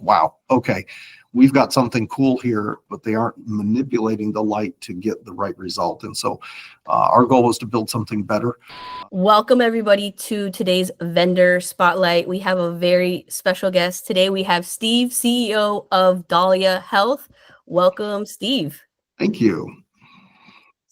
wow, okay, we've got something cool here, but they aren't manipulating the light to get the right result. And so our goal was to build something better. Welcome everybody to today's vendor spotlight. We have a very special guest today. We have Steve, CEO of Dahlia Health. Welcome, Steve. Thank you.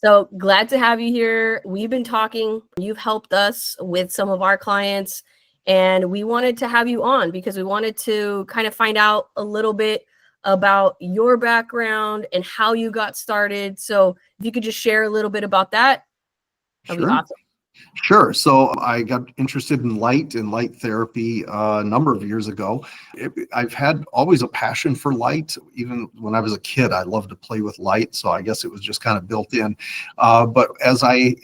So glad to have you here. We've been talking. You've helped us with some of our clients, and we wanted to have you on because we wanted to kind of find out a little bit about your background and how you got started. So if you could just share a little bit about that, that'd be awesome. Sure. So I got interested in light and light therapy a number of years ago. I've had always a passion for light. Even when I was a kid, I loved to play with light. So I guess it was just kind of built in. But as I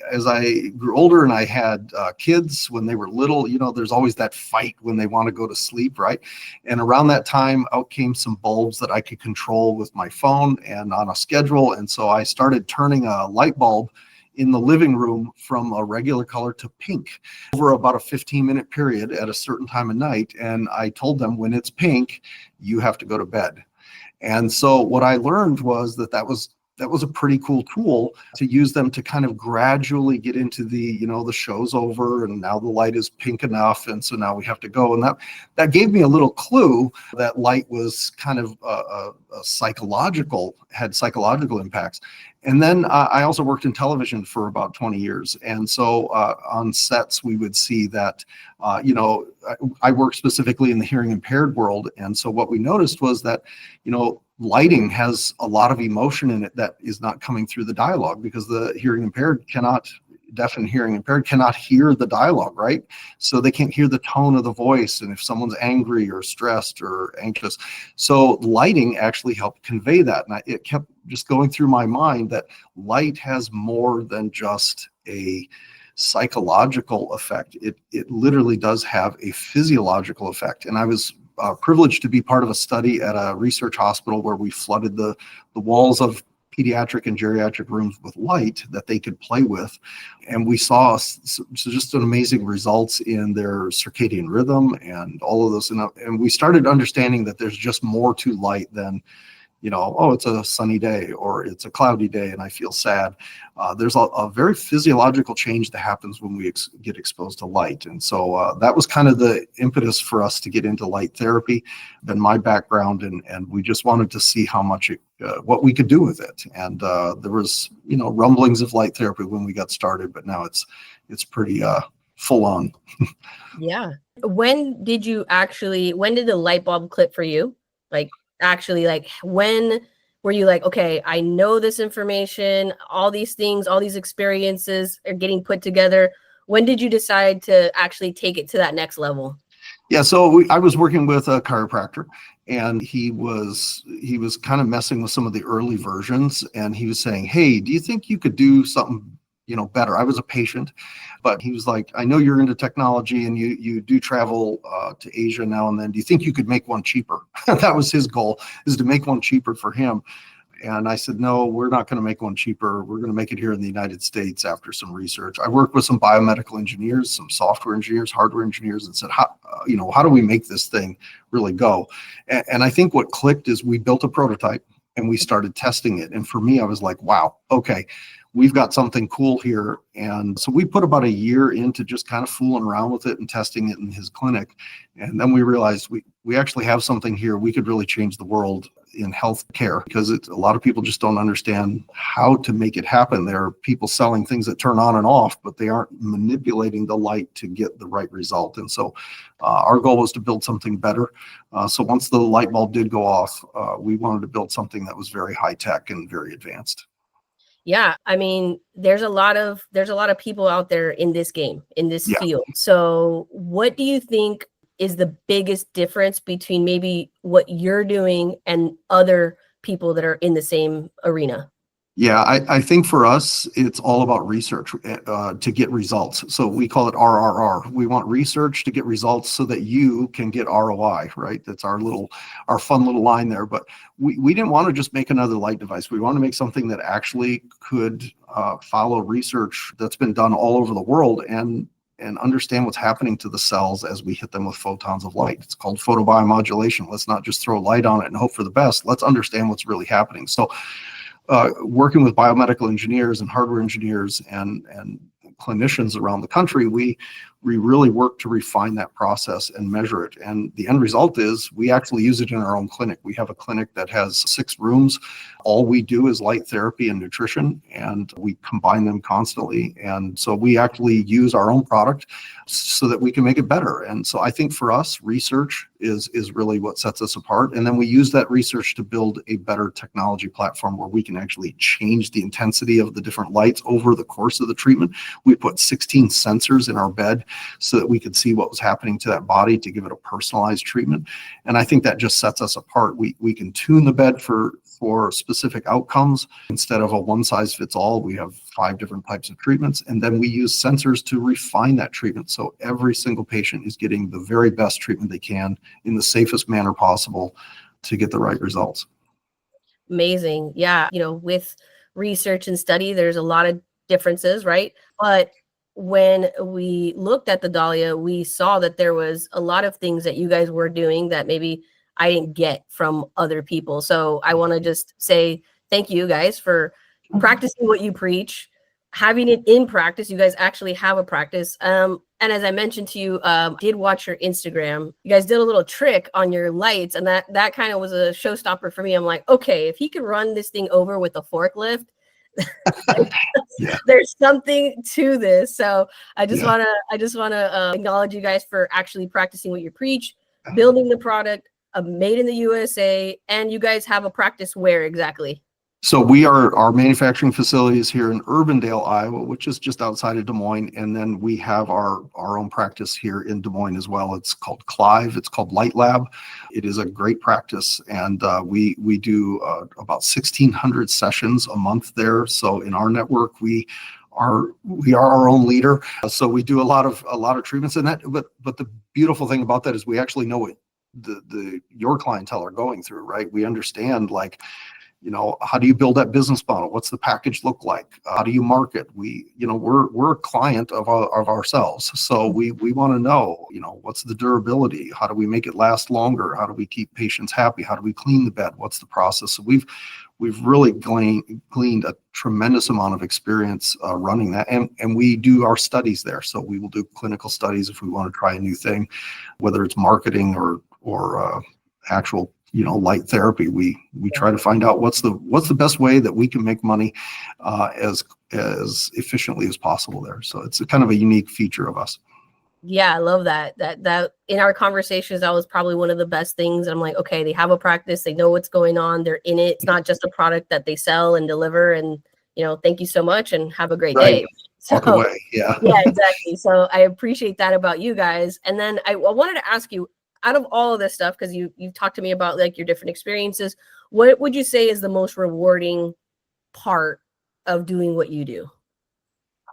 grew older and I had kids when they were little, there's always that fight when they want to go to sleep, right? And around that time, out came some bulbs that I could control with my phone and on a schedule. And so I started turning a light bulb in the living room from a regular color to pink over about a 15-minute period at a certain time of night. And I told them, when it's pink, you have to go to bed. And so what I learned was that was a pretty cool tool to use them to kind of gradually get into the show's over and now the light is pink enough. And so now we have to go. And that gave me a little clue that light was kind of had psychological impacts. And then I also worked in television for about 20 years. And so on sets, we would see that, I work specifically in the hearing impaired world. And so what we noticed was that, lighting has a lot of emotion in it that is not coming through the dialogue because the deaf and hearing impaired cannot hear the dialogue, right? So they can't hear the tone of the voice and if someone's angry or stressed or anxious. So lighting actually helped convey that. And it kept just going through my mind that light has more than just a psychological effect. It literally does have a physiological effect. And I was privileged to be part of a study at a research hospital where we flooded the walls of pediatric and geriatric rooms with light that they could play with. And we saw just an amazing results in their circadian rhythm and all of those. And we started understanding that there's just more to light than, it's a sunny day or it's a cloudy day and I feel sad. There's a very physiological change that happens when we get exposed to light. And so that was kind of the impetus for us to get into light therapy, been my background, and we just wanted to see how much what we could do with it. And there was, rumblings of light therapy when we got started, but now it's pretty full on. Yeah. When did the light bulb click for you? When were you like, okay, I know this information, all these things, all these experiences are getting put together. When did you decide to actually take it to that next level? Yeah, so I was working with a chiropractor, and he was kind of messing with some of the early versions, and he was saying, hey, do you think you could do something better? I was a patient, but he was like, I know you're into technology and you do travel to Asia now and then. Do you think you could make one cheaper? That was his goal, is to make one cheaper for him. And I said, no, we're not going to make one cheaper. We're going to make it here in the United States after some research. I worked with some biomedical engineers, some software engineers, hardware engineers, and said, how do we make this thing really go? And I think what clicked is we built a prototype and we started testing it. And for me, I was like, wow, okay, we've got something cool here. And so we put about a year into just kind of fooling around with it and testing it in his clinic. And then we realized we actually have something here. We could really change the world in healthcare because a lot of people just don't understand how to make it happen. There are people selling things that turn on and off, but they aren't manipulating the light to get the right result. And so our goal was to build something better. So once the light bulb did go off, we wanted to build something that was very high tech and very advanced. Yeah, I mean, there's a lot of people out there in this game, in this field. So what do you think is the biggest difference between maybe what you're doing and other people that are in the same arena? Yeah, I think for us, it's all about research to get results. So we call it RRR. We want research to get results so that you can get ROI, right? That's our fun little line there. But we didn't want to just make another light device. We want to make something that actually could follow research that's been done all over the world and and understand what's happening to the cells as we hit them with photons of light. It's called photobiomodulation. Let's not just throw light on it and hope for the best. Let's understand what's really happening. So working with biomedical engineers and hardware engineers and clinicians around the country, we really work to refine that process and measure it. And the end result is we actually use it in our own clinic. We have a clinic that has 6 rooms. All we do is light therapy and nutrition, and we combine them constantly. And so we actually use our own product so that we can make it better. And so I think for us, research is really what sets us apart. And then we use that research to build a better technology platform where we can actually change the intensity of the different lights over the course of the treatment. We put 16 sensors in our bed so that we could see what was happening to that body to give it a personalized treatment. And I think that just sets us apart. We can tune the bed for specific outcomes. Instead of a one size fits all, we have 5 different types of treatments. And then we use sensors to refine that treatment. So every single patient is getting the very best treatment they can in the safest manner possible to get the right results. Amazing. Yeah. With research and study, there's a lot of differences, right? But when we looked at the Dahlia, we saw that there was a lot of things that you guys were doing that maybe I didn't get from other people. So I want to just say thank you guys for practicing what you preach, having it in practice. You guys actually have a practice. And as I mentioned to you, did watch your Instagram. You guys did a little trick on your lights, and that kind of was a showstopper for me. I'm like, okay, if he could run this thing over with a forklift, Yeah. there's something to this. So I just want to acknowledge you guys for actually practicing what you preach, building the product, made in the USA, and you guys have a practice where exactly? So our manufacturing facility is here in Urbandale, Iowa, which is just outside of Des Moines. And then we have our own practice here in Des Moines as well. It's called Clive. It's called Light Lab. It is a great practice. And we do about 1,600 sessions a month there. So in our network, we are our own leader. So we do a lot of treatments in that. But the beautiful thing about that is we actually know what your clientele are going through, right? We understand, like, how do you build that business model? What's the package look like? How do you market? We're a client of ourselves. So we want to know, what's the durability? How do we make it last longer? How do we keep patients happy? How do we clean the bed? What's the process? So we've really gleaned a tremendous amount of experience running that. And we do our studies there. So we will do clinical studies if we want to try a new thing, whether it's marketing or actual light therapy. We try to find out what's the best way that we can make money as efficiently as possible there. So it's a kind of a unique feature of us. Yeah, I love that. That in our conversations, that was probably one of the best things. I'm like, okay, they have a practice, they know what's going on, they're in it. It's not just a product that they sell and deliver. And thank you so much and have a great day. Walk away. Yeah. Yeah, exactly. So I appreciate that about you guys. And then I wanted to ask you, out of all of this stuff, because you've talked to me about like your different experiences, what would you say is the most rewarding part of doing what you do?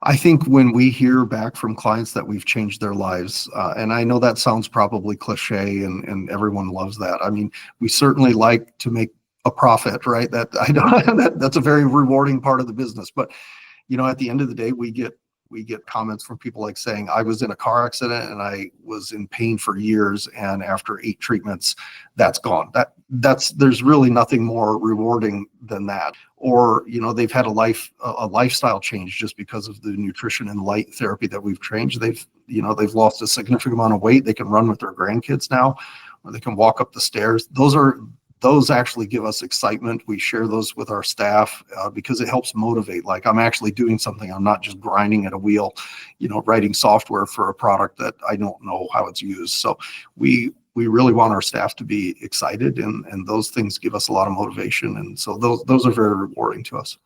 I think when we hear back from clients that we've changed their lives, and I know that sounds probably cliche and everyone loves that. I mean, we certainly like to make a profit, right? That I know that's a very rewarding part of the business. But at the end of the day, we get comments from people like saying, I was in a car accident and I was in pain for years, and after 8 treatments, that's gone. There's really nothing more rewarding than that. Or, they've had a lifestyle change just because of the nutrition and light therapy that we've changed. They've lost a significant amount of weight. They can run with their grandkids now, or they can walk up the stairs. Those actually give us excitement. We share those with our staff because it helps motivate. Like, I'm actually doing something. I'm not just grinding at a wheel, writing software for a product that I don't know how it's used. So we really want our staff to be excited, and those things give us a lot of motivation. And so those are very rewarding to us.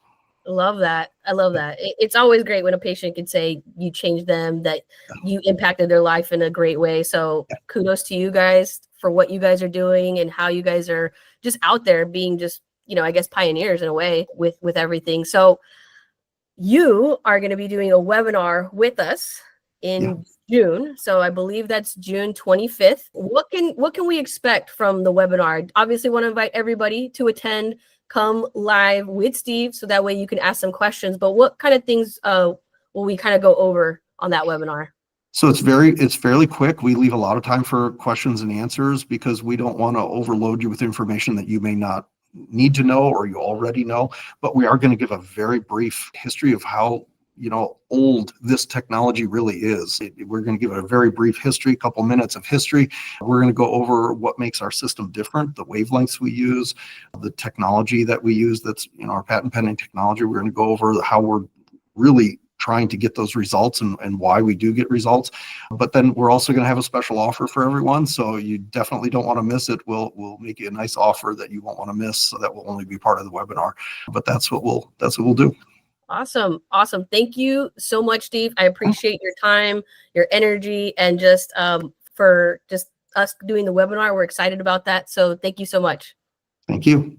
Love that. I love that. It's always great when a patient can say you changed them, that you impacted their life in a great way. So kudos to you guys for what you guys are doing and how you guys are just out there being just, I guess, pioneers in a way with everything. So you are going to be doing a webinar with us in June. So I believe that's June 25th. What can we expect from the webinar? Obviously want to invite everybody to attend, come live with Steve, so that way you can ask some questions. But what kind of things will we kind of go over on that webinar? So it's fairly quick. We leave a lot of time for questions and answers because we don't want to overload you with information that you may not need to know or you already know. But we are going to give a very brief history of how, old this technology really is. We're going to give it a very brief history, a couple minutes of history. We're going to go over what makes our system different, the wavelengths we use, the technology that we use, that's, our patent pending technology. We're going to go over how we're really trying to get those results and why we do get results. But then we're also going to have a special offer for everyone. So you definitely don't want to miss it. We'll make you a nice offer that you won't want to miss. So that will only be part of the webinar. But that's what we'll do. Awesome. Awesome. Thank you so much, Steve. I appreciate your time, your energy, and just for just us doing the webinar. We're excited about that. So thank you so much. Thank you.